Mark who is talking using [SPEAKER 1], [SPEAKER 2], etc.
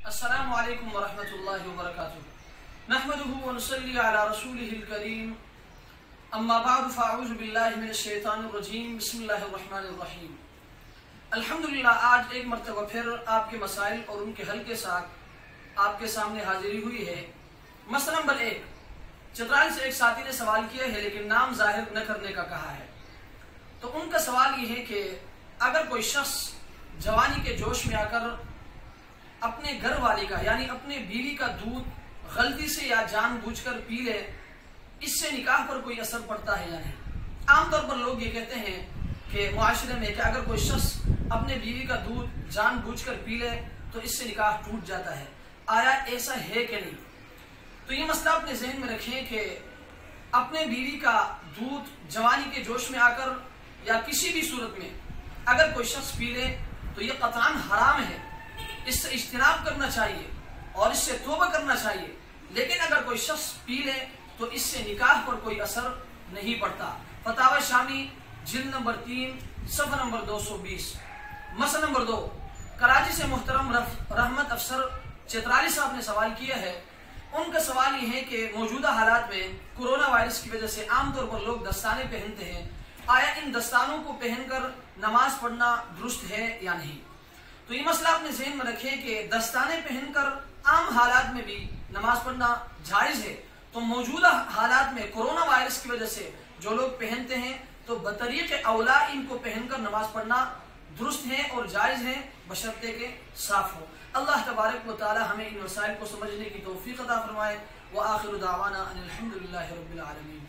[SPEAKER 1] السلام علیکم ورحمۃ اللہ وبرکاتہ نحمده ونصلی علی رسوله الکریم اما بعد فاعوذ باللہ من الشیطان الرجیم بسم اللہ الرحمن الرحیم الحمدللہ آج ایک مرتبہ پھر آپ کے مسائل اور ان کے حل کے ساتھ آپ کے سامنے حاضری ہوئی ہے۔ مسئلہ نمبر 1، چترال سے ایک ساتھی نے سوال کیا ہے لیکن نام ظاہر نہ کرنے کا کہا ہے۔ تو ان کا سوال یہ ہے کہ اگر کوئی شخص جوانی کے جوش میں آ کر اپنے گھر والی کا یعنی اپنے بیوی کا دودھ غلطی سے یا جان بوجھ کر پی لے، اس سے نکاح پر کوئی اثر پڑتا ہے یا نہیں؟ عام طور پر لوگ یہ کہتے ہیں کہ معاشرے میں کہ اگر کوئی شخص اپنے بیوی کا دودھ جان بوجھ کر پی لے تو اس سے نکاح ٹوٹ جاتا ہے۔ آیا ایسا ہے کہ نہیں؟ تو یہ مسئلہ اپنے ذہن میں رکھیں کہ اپنے بیوی کا دودھ جوانی کے جوش میں آ کر یا کسی بھی صورت میں اگر کوئی شخص پی لے تو یہ قطعاً حرام ہے، اس سے اجتناب کرنا چاہیے اور اس سے توبہ کرنا چاہیے۔ لیکن اگر کوئی شخص پی لے تو اس سے نکاح پر کوئی اثر نہیں پڑتا۔ فتاوی شامی جلد نمبر 3 صفحہ نمبر 220۔ مسئلہ نمبر 2، کراچی سے محترم رحمت افسر چترالی صاحب نے سوال کیا ہے۔ ان کا سوال یہ ہے کہ موجودہ حالات میں کورونا وائرس کی وجہ سے عام طور پر لوگ دستانے پہنتے ہیں، آیا ان دستانوں کو پہن کر نماز پڑھنا درست ہے یا نہیں؟ تو یہ مسئلہ اپنے ذہن میں رکھیں کہ دستانے پہن کر عام حالات میں بھی نماز پڑھنا جائز ہے۔ تو موجودہ حالات میں کورونا وائرس کی وجہ سے جو لوگ پہنتے ہیں تو بطریق اولا ان کو پہن کر نماز پڑھنا درست ہے اور جائز ہے، بشرطے کہ صاف ہو۔ اللہ تبارک و تعالی ہمیں ان مسائل کو سمجھنے کی توفیق عطا فرمائے۔ وآخر دعوانا ان الحمدللہ رب العالمین۔